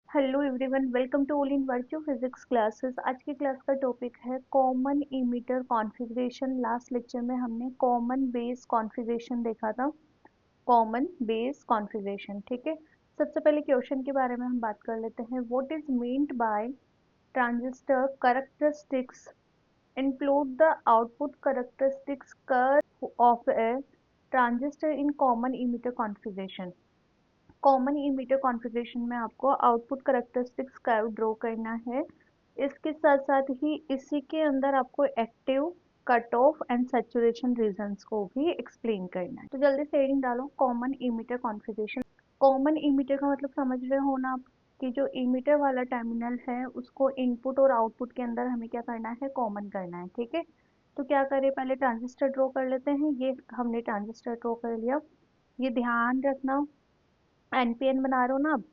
Hello everyone, welcome to all in virtue physics classes. आज की class का topic है common emitter configuration. Last lecture में हमने कॉमन बेस कॉन्फ़िगरेशन देखा था। कॉमन बेस कॉन्फ़िगरेशन, ठीक है। सबसे पहले क्वेश्चन के बारे में हम बात कर लेते हैं। What is meant by transistor characteristics include the output characteristics curve of A transistor in common emitter configuration. Common emitter configuration में आपको आउटपुट करैक्टरिस्टिक्स कर्व ड्रॉ करना है। इसके साथ साथ ही इसी के अंदर आपको active, cut off and saturation regions को भी एक्सप्लेन करना है। तो जल्दी से हेडिंग डालो, common emitter configuration. Common emitter का मतलब समझ रहे हो ना आप, कि जो इमीटर वाला टर्मिनल है उसको इनपुट और आउटपुट के अंदर हमें क्या करना है, कॉमन करना है, ठीक है। तो क्या करें, पहले ट्रांजिस्टर ड्रॉ कर लेते हैं। ये हमने ट्रांजिस्टर ड्रॉ कर लिया। ये ध्यान रखना, एनपीएन बना रहे हो ना आप,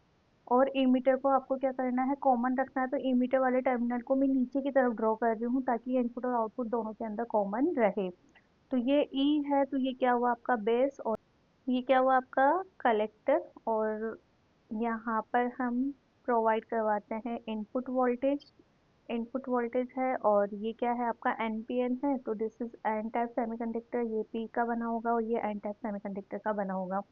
और इमीटर को आपको क्या करना है, कॉमन रखना है। तो इमीटर वाले टर्मिनल को मैं नीचे की तरफ ड्रॉ कर रही हूँ ताकि इनपुट और आउटपुट दोनों के अंदर कॉमन रहे। तो ये ई है, तो ये क्या हुआ आपका बेस, और ये क्या हुआ आपका कलेक्टर। और यहाँ पर हम प्रोवाइड करवाते हैं इनपुट वोल्टेज। इनपुट वोल्टेज है, और ये क्या है आपका एनपीएन है। तो this is an type semiconductor, ये पी का बना होगा और ये एन टाइप सेमीकंडक्टर का बना होगा।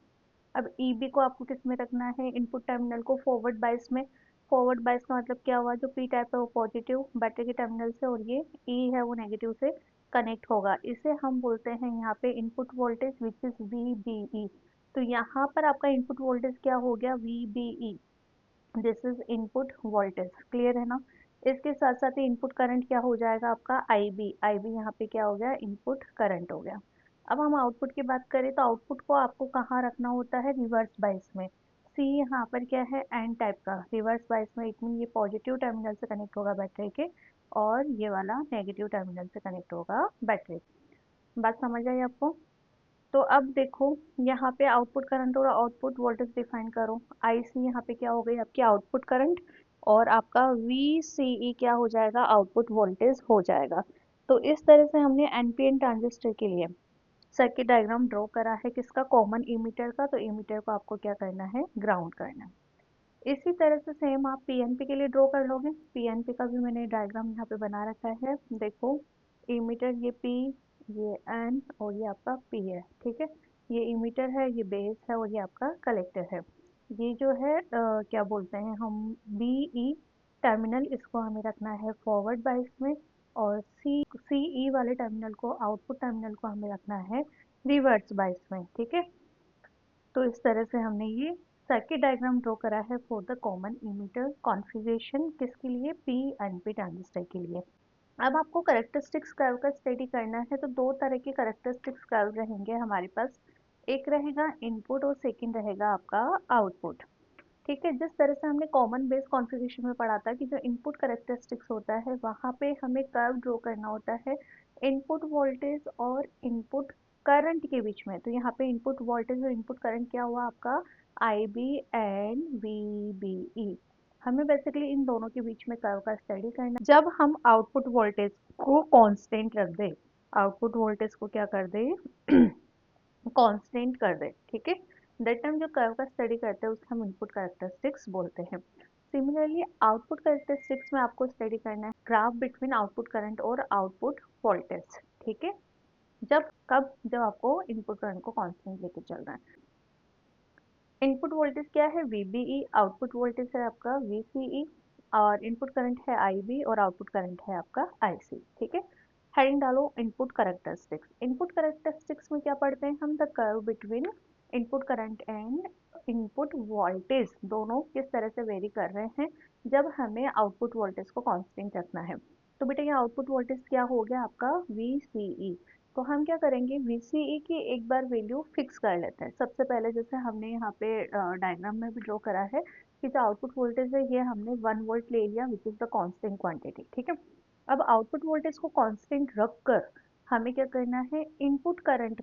अब ईबी को आपको किस में रखना है, इनपुट टर्मिनल को फॉरवर्ड बायस में। फॉरवर्ड बायस का मतलब क्या हुआ, जो पी टाइप है वो पॉजिटिव बैटरी के टर्मिनल से, और ये ई है वो नेगेटिव से कनेक्ट होगा। इसे हम बोलते हैं यहाँ पे input voltage which is VBE. तो यहाँ पर आपका इनपुट वोल्टेज क्या हो गया, VBE. This is input voltage, clear है ना। इसके साथ साथ ही इनपुट करंट क्या हो जाएगा आपका, आईबी। आईबी यहाँ पे क्या हो गया, इनपुट करंट हो गया। अब हम आउटपुट की बात करें तो आउटपुट को आपको कहाँ रखना होता है, रिवर्स बायस में। सी यहाँ पर क्या है, एन टाइप का रिवर्स बायस में। इट मीन ये पॉजिटिव टर्मिनल से कनेक्ट होगा बैटरी के, और ये वाला नेगेटिव टर्मिनल से कनेक्ट होगा बैटरी। बात समझ आई आपको। तो अब देखो, यहाँ पे आउटपुट करंट और आउटपुट वोल्टेज डिफाइन करो। आई सी यहाँ पे क्या हो गई आपकी आउटपुट करंट, और आपका वी सी ई क्या हो जाएगा, आउटपुट वोल्टेज हो जाएगा। तो इस तरह से हमने एनपीएन ट्रांजिस्टर के लिए सर्किट डायग्राम ड्रॉ करा है। किसका, कॉमन इमीटर का। तो इमीटर को आपको क्या करना है, ग्राउंड करना है। इसी तरह से सेम आप पीएनपी के लिए ड्रॉ कर लोगे। पीएनपी का भी मैंने डायग्राम यहाँ पे बना रखा है, देखो। इमीटर ये पी, ये एन, और ये आपका पी है, ठीक है। ये इमीटर है, ये बेस है, और ये आपका कलेक्टर है। ये जो है क्या बोलते हैं हम, बी ई टर्मिनल, इसको हमें रखना है फॉरवर्ड बायस में। और सी ई वाले टर्मिनल को, आउटपुट टर्मिनल को हमें रखना है रिवर्स बायस में, ठीक है। तो इस तरह से हमने ये सर्किट डायग्राम ड्रॉ करा है for the common emitter configuration. किसके लिए, पी एन पी ट्रांजिस्टर के लिए। अब आपको करेक्टरिस्टिक्स कर्व का स्टडी करना है। तो दो तरह के करेक्टरिस्टिक्स कर्व रहेंगे हमारे पास। एक रहेगा इनपुट और सेकंड रहेगा आपका आउटपुट, ठीक है। जिस तरह से हमने कॉमन बेस कॉन्फ़िगरेशन में पढ़ा था कि जो इनपुट करेक्टरिस्टिक्स होता है वहाँ पे हमें कर्व ड्रॉ करना होता है इनपुट वोल्टेज और इनपुट करंट के बीच में। तो यहाँ पे इनपुट वोल्टेज और इनपुट करंट क्या हुआ आपका, i b and v b e. हमें बेसिकली इन दोनों के बीच में कर्व का स्टडी करना है। जब हम आउटपुट वोल्टेज को कांस्टेंट रख दे, आउटपुट वोल्टेज को क्या कर दे, कांस्टेंट कर दे, ठीक है। दैट टाइम जो कर्व का स्टडी करते हैं उसको हम इनपुट कैरेक्टरिस्टिक्स बोलते हैं। सिमिलरली आउटपुट कैरेक्टरिस्टिक्स में आपको स्टडी करना है ग्राफ बिटवीन आउटपुट करंट और आउटपुट वोल्टेज, ठीक है। जब कब, जब आपको इनपुट करंट को कांस्टेंट लेके चलना है। इनपुट वोल्टेज क्या है, वीबीई। आउटपुट वोल्टेज है आपका वीसीई। और इनपुट करंट है आईबी, और आउटपुट करंट है आपका आईसी, ठीक है। हेडिंग डालो, इनपुट कैरेक्टरिस्टिक्स। इनपुट कैरेक्टरिस्टिक्स में क्या पढ़ते हैं हम, the curve between input current and input voltage दोनों किस तरह से वेरी कर रहे हैं जब हमें आउटपुट वोल्टेज को कांस्टेंट रखना है। तो बेटा ये आउटपुट वोल्टेज क्या हो गया आपका, वीसीई। तो हम क्या करेंगे, VCE की एक बार वैल्यू फिक्स कर लेते हैं। सबसे पहले जैसे हमने यहाँ पे डायग्राम में भी ड्रॉ करा है कि जो आउटपुट वोल्टेज है ये हमने 1 वोल्ट ले लिया which is the constant quantity, ठीक है। अब आउटपुट वोल्टेज को कांस्टेंट रख कर हमें क्या करना है, इनपुट करंट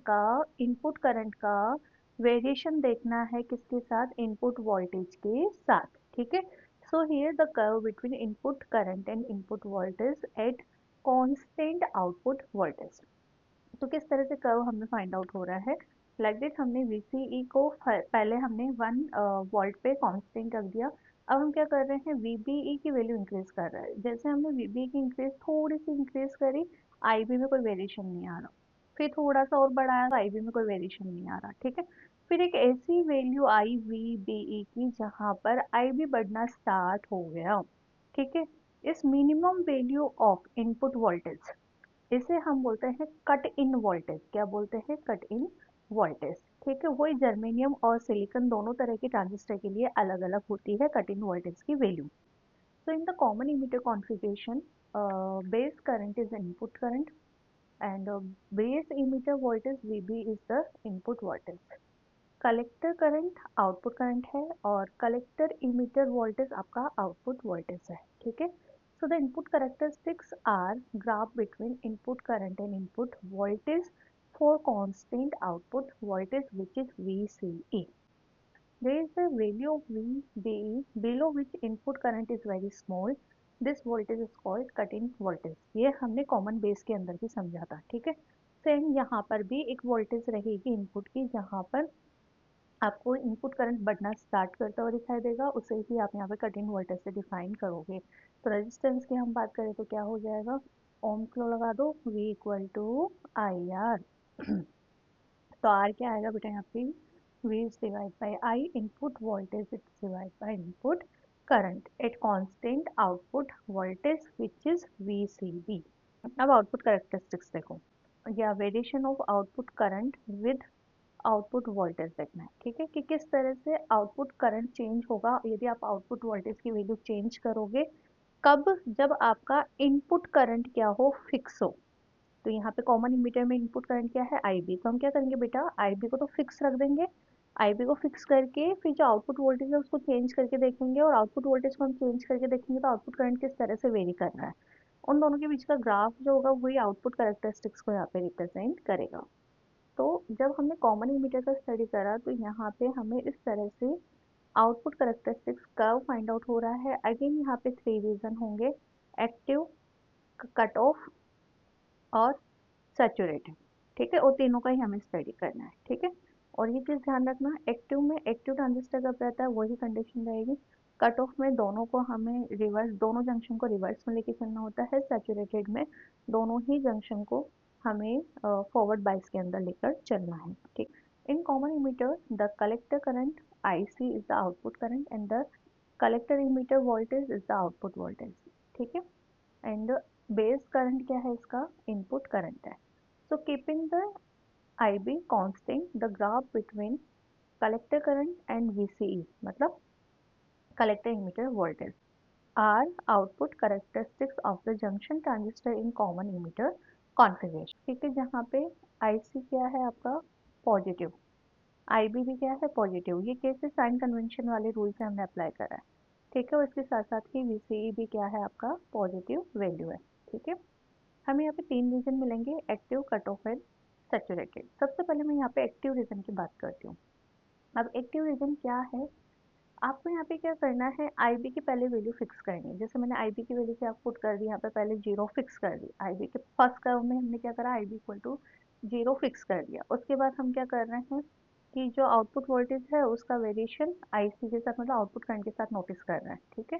का वेरिएशन देखना है किसके साथ, इनपुट वोल्टेज के साथ, ठीक है। So here the curve between input current and input voltage at constant output voltage. तो किस तरह से कर्व हमें फाइंड आउट हो रहा है, लाइक दिस। हमने VCE को पहले हमने 1 वोल्ट पे कांस्टेंट रख दिया। अब हम क्या कर रहे हैं, VBE की वैल्यू इंक्रीज कर रहा है। जैसे हमने VBE की इंक्रीज थोड़ी सी इंक्रीज करी, IB में कोई वेरिएशन नहीं आ रहा। फिर थोड़ा सा और बढ़ाया तो IB में कोई वेरिएशन नहीं आ रहा, ठीक है। फिर एक ऐसी वैल्यू आई VBE की जहां पर IB बढ़ना स्टार्ट हो गया, ठीक है। इस minimum value of input voltage, इसे हम बोलते हैं कट इन वोल्टेज। क्या बोलते हैं, कट इन वोल्टेज, ठीक है। वही जर्मेनियम और सिलिकॉन दोनों तरह के ट्रांजिस्टर के लिए अलग अलग होती है कट इन वोल्टेज की value. So in the common emitter configuration, base current is the input current and base emitter voltage VB is the input voltage. Collector current output current है और कलेक्टर इमीटर वोल्टेज आपका output voltage है, ठीक है। So the input characteristics are graph between input current and input voltage for constant output voltage which is VCE. There is a value of VBE below which input current is very small. This voltage is called cut-in voltage. ये हमने common base के अंदर भी समझा था, ठीक है। Same यहाँ पर भी एक वोल्टेज रहेगी इनपुट की, जहाँ पर आपको इनपुट करंट बढ़ना स्टार्ट करता हुआ दिखाई देगा, उसे ही आप यहाँ पे कट इन वोल्टेज से डिफाइन करोगे। तो रेजिस्टेंस की हम बात करें तो क्या हो जाएगा, ओम्स लॉ लगा दो, V equal to i r. तो आर क्या आएगा बेटा यहाँ पे, V is divided by I, input voltage is divided by input current at constant output voltage which is VCB. अब आउटपुट कैरेक्टरिस्टिक्स देखो, या variation of output current with output voltage देखना है, ठीक है, कि किस तरह से आउटपुट करंट चेंज होगा यदि आप आउटपुट वोल्टेज की वैल्यू चेंज करोगे। कब, जब आपका इनपुट करंट क्या हो, फिक्स हो। तो यहाँ पे कॉमन इमीटर में इनपुट करंट क्या है, IB। तो हम क्या करेंगे बेटा, IB को तो फिक्स रख देंगे। IB को फिक्स करके फिर जो आउटपुट वोल्टेज है उसको चेंज करके देखेंगे, और आउटपुट वोल्टेज को हम चेंज करके देखेंगे तो आउटपुट करंट किस तरह से वेरी कर रहा है। उन दोनों के बीच का ग्राफ जो होगा वही आउटपुट कैरेक्टरिस्टिक्स को यहाँ पे रिप्रेजेंट करेगा। तो जब हमने कॉमन इमीटर का स्टडी करा तो यहाँ पे हमें इस तरह से output characteristics curve find out हो रहा है। अगेन यहाँ पे 3 रीजन होंगे, एक्टिव, कट ऑफ और सैचुरेटेड, ठीक है। और तीनों का ही हमें स्टडी करना है, ठीक है। और ये चीज़ ध्यान रखना, एक्टिव में एक्टिव ट्रांजिस्टर कब रहता है वही कंडीशन रहेगी। कट ऑफ में दोनों को हमें रिवर्स, दोनों जंक्शन को रिवर्स में लेके चलना होता है। सैचुरेटेड में दोनों ही जंक्शन को हमें फॉरवर्ड बाइस के अंदर लेकर चलना है, ठीक। In common emitter the collector current IC is the output current and the collector emitter voltage is the output voltage, ठीक है। एंड बेस करंट क्या है इसका, इनपुट करंट है। So keeping the IB constant, the graph between collector current and VCE मतलब collector emitter voltage are output characteristics of the junction transistor in common emitter configuration, ठीक है। जहाँ पे IC क्या है आपका, पॉजिटिव, IB भी क्या है, पॉजिटिव। ये कैसे, साइन कन्वेंशन वाले रूल से हमने अप्लाई करा है, ठीक है। और इसके साथ साथ ही VCE भी क्या है आपका, पॉजिटिव वैल्यू है, ठीक है। हमें यहाँ पे 3 रीजन मिलेंगे, active, cut off and saturated. सबसे पहले मैं यहाँ पे एक्टिव रीजन की बात करती हूँ। अब एक्टिव रीजन क्या है, आपको यहाँ पे क्या करना है, IB की पहले वैल्यू फिक्स करनी है। जैसे मैंने IB की वैल्यू क्या पुट कर दी यहाँ पे, पहले 0 फिक्स कर दी। IB के फर्स्ट कर्व में हमने क्या करा, IB इक्वल टू 0 फिक्स कर दिया। उसके बाद हम क्या कर रहे हैं कि जो आउटपुट वोल्टेज है उसका वेरिएशन IC के साथ मतलब आउटपुट करंट के साथ नोटिस कर रहे हैं, ठीक है।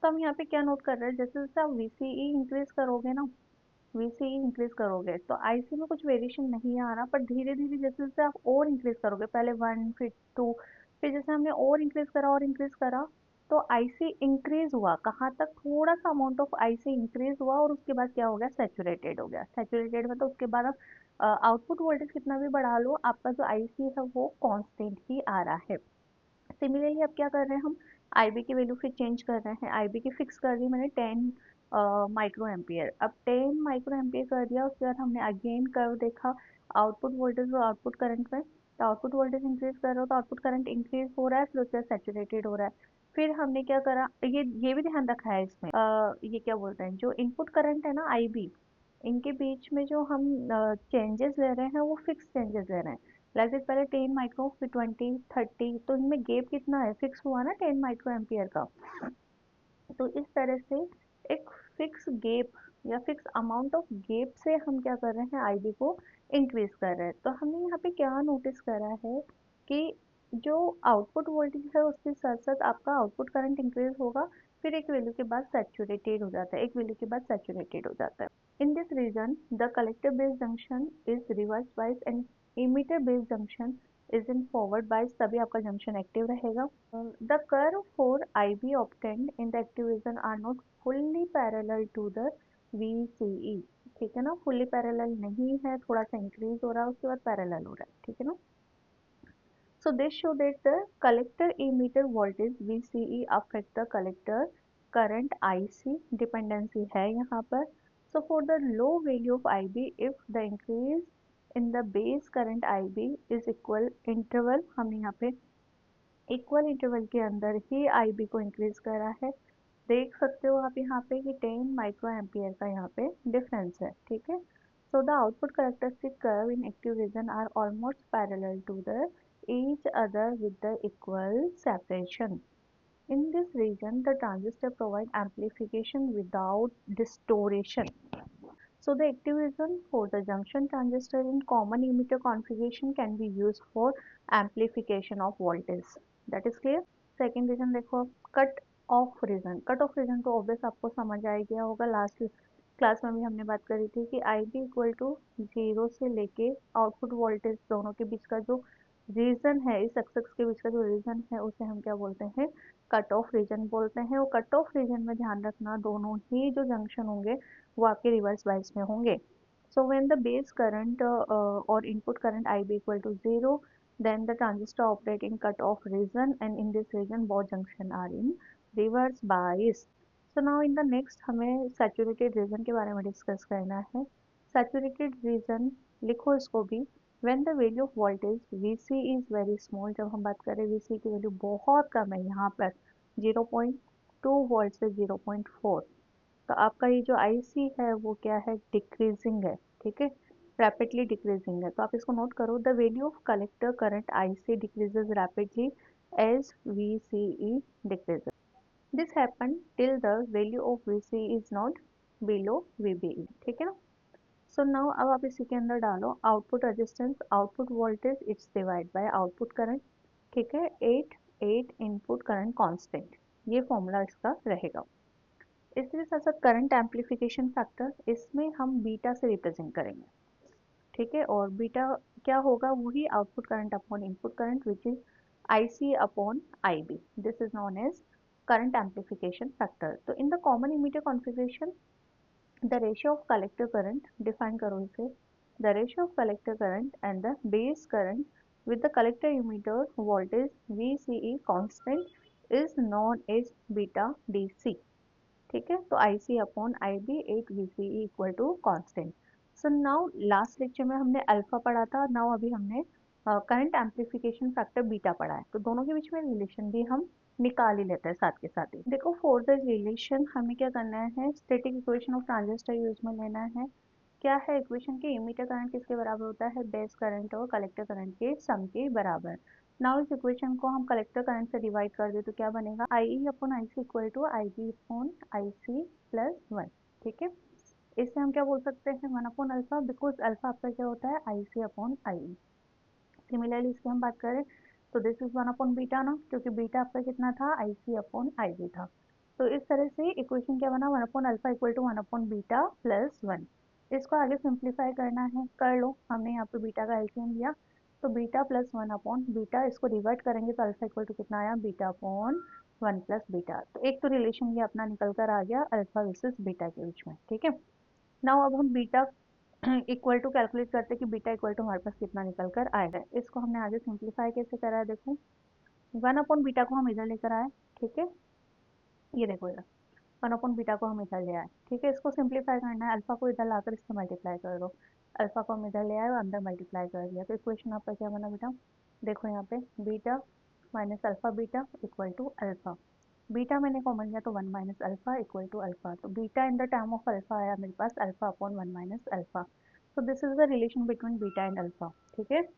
तो हम यहाँ पे क्या नोट कर रहे हैं, जैसे जैसे आप VCE इंक्रीज करोगे ना, VCE इंक्रीज करोगे तो IC में कुछ वेरिएशन नहीं आ रहा, पर धीरे धीरे जैसे जैसे आप और इंक्रीज करोगे, पहले 1 फिर 2, फिर जैसे हमने और इंक्रीज करा तो IC इंक्रीज हुआ कहाँ तक, थोड़ा सा अमाउंट ऑफ IC इंक्रीज हुआ और उसके बाद क्या हो गया, सैचुरेटेड हो गया। सैचुरेटेड मतलब उसके बाद आप आउटपुट वोल्टेज कितना भी बढ़ा लो, आपका जो IC है वो कांस्टेंट ही आ रहा है। सिमिलरली अब क्या कर रहे हैं हम, IB की वैल्यू फिर चेंज कर रहे हैं। IB की फिक्स कर दी मैंने 10 माइक्रो एम्पियर। अब 10 माइक्रो एम्पियर कर दिया, उसके बाद हमने अगेन कर्व देखा आउटपुट वोल्टेज और आउटपुट करंट में। तो आउटपुट वोल्टेज इंक्रीज कर रहा हो तो आउटपुट करंट इंक्रीज हो रहा है, फिर उसके बाद सैचुरेटेड हो रहा है। फिर हमने क्या करा, ये भी ध्यान रखा है इसमें, ये क्या बोलते हैं, जो इनपुट करंट है ना IB, इनके बीच में जो हम चेंजेस ले रहे हैं वो फिक्स चेंजेस ले रहे हैं। लाइक दिस, पहले 10 माइक्रो फिर 20 30, तो इनमें गैप कितना है, फिक्स हुआ ना 10 माइक्रो एम्पियर का। तो इस तरह से एक फिक्स गैप या फिक्स अमाउंट ऑफ गैप से हम क्या कर रहे हैं, IB को इंक्रीज कर रहे हैं। तो हमने यहाँ पे क्या नोटिस करा है कि जो आउटपुट वोल्टेज है उसके साथ साथ आपका आउटपुट करंट इंक्रीज होगा, फिर एक वैल्यू के बाद सैचुरेटेड हो जाता है, एक वैल्यू के बाद सैचुरेटेड हो जाता है। In this region the collector based junction is reverse bias and emitter based junction is in forward bias, तभी आपका जंक्शन एक्टिव रहेगा। The curve for i b obtained in the active region are not fully parallel to the VCE, ठीक है ना, fully parallel नहीं है, थोड़ा सा इंक्रीज हो रहा है उसके बाद पैरेलल हो रहा है, ठीक है ना। So this show that the collector emitter voltage VCE affect the collector current IC, dependency है यहाँ पर। So for the low value of IB, if the increase in the base current IB is equal interval, हमने यहाँ पे equal interval के अंदर ही IB को increase करा है, देख सकते हो आप यहाँ पे कि 10 माइक्रो एम्पियर का यहाँ पे डिफरेंस है, ठीक है। So the output characteristic curve in active region are almost parallel to the each other with the equal separation. In this region, the transistor provide amplification without distortion. So the active region for the junction transistor in common emitter configuration can be used for amplification of voltage. That is clear. Second region देखो, cut off region. Cut off region तो obvious आपको समझ आ गया होगा, last class में भी हमने बात करी थी कि आई बी इक्वल टू 0 से लेके आउटपुट वोल्टेज दोनों के बीच का जो रीजन है, इस एक्सेस के बीच का जो रीजन है उसे हम क्या बोलते हैं, कट ऑफ रीजन बोलते हैं। और कट ऑफ रीजन में ध्यान रखना दोनों ही जो जंक्शन होंगे वो आपके रिवर्स बाइस में होंगे। So when the base current और input current i b equal to 0, then the transistor operate in cut off region, and in this region both junction are in reverse bias. So now in the next हमें saturated region के बारे में discuss करना है। saturated region लिखो इसको भी, when the value of voltage VC is very small, जब हम बात करें VC की वैल्यू बहुत कम है यहाँ पर 0.2 वोल्ट से 0.4, तो आपका ये जो IC है वो क्या है, डिक्रीजिंग है, ठीक है, रैपिडली डिक्रीजिंग है। तो आप इसको नोट करो, the value of collector current IC decreases rapidly as VCE decreases. This happen till the value of VCE is not below VBE, ठीक है ना। सो नाउ अब आप इसी के अंदर डालो output resistance, output voltage it's divide by output current, ठीक है, 8 इनपुट करंट कांस्टेंट, ये फॉर्मूला इसका रहेगा। इसके साथ साथ करंट एम्पलीफिकेशन फैक्टर, इसमें हम बीटा से रिप्रेजेंट करेंगे, ठीक है, और बीटा क्या होगा, वही output current upon input current which is IC upon IB, this is known as current amplification factor. तो in the common emitter configuration the ratio of collector current, define करो इसे, the ratio of collector current and the base current with the collector emitter voltage VCE constant is known as beta DC, ठीक है। तो i c upon i b 8 v c equal to constant. So now last lecture में हमने alpha पढ़ा था, now अभी हमने current amplification factor beta पढ़ा है, तो दोनों के बीच में रिलेशन भी हम निकाल ही लेते हैं साथ के साथ ही। देखो फॉर द रिलेशन हमें क्या करना है, static equation of transistor use में लेना है। क्या है इक्वेशन के, इमीटर करंट किसके बराबर होता है, बेस करंट और कलेक्टर करंट के सम के बराबर। नाउ इस इक्वेशन को हम कलेक्टर करंट से डिवाइड कर दे तो क्या बनेगा, i e upon i c equal to i b upon i c plus 1, ठीक है। इससे हम क्या बोल सकते हैं, 1 अपॉन अल्फा, बिकॉज अल्फा आपका क्या होता है, आई सी अपॉन आई ई। सिमिलरली इसकी हम बात करें तो दिस इज 1 अपॉन बीटा ना, क्योंकि बीटा आपका कितना था, आई सी अपॉन आई बी था। तो इस तरह से इक्वेशन क्या बना, 1 upon alpha equal to 1 upon beta plus 1। इसको आगे सिंप्लीफाई करना है, कर लो, हमने यहाँ पे बीटा का एलसीएम लिया, तो बीटा प्लस 1 अपॉन बीटा, इसको डिवाइड करेंगे तो अल्फा इक्वल टू कितना आया, बीटा अपॉन 1 प्लस बीटा। तो एक तो रिलेशन ये अपना निकल कर आ गया अल्फा वर्सेस बीटा के बीच में, ठीक है। नाउ अब हम बीटा इक्वल टू कैलकुलेट करते हैं कि बीटा इक्वल टू हमारे पास कितना निकल कर आएगा। इसको हमने आगे सिंप्लीफाई कैसे करा है, देखो 1 अपॉन बीटा को हम इधर लेकर आए, ठीक है, ये देखो इधर 1 अपॉन बीटा को हम इधर ले आए, ठीक है। इसको सिंप्लीफाई करना है, अल्फा को इधर लाकर इससे मल्टीप्लाई कर दो, अल्फा को हम इधर ले आए और अंदर मल्टीप्लाई कर दिया, तो इक्वेशन आपका क्या बना बेटा, देखो यहाँ पे beta minus alpha beta equal to alpha, beta मैंने कॉमन लिया तो 1 minus alpha equal to alpha, तो beta in the term of alpha आया मेरे पास alpha upon 1 minus alpha. So this is the relation between beta and alpha, ठीक है।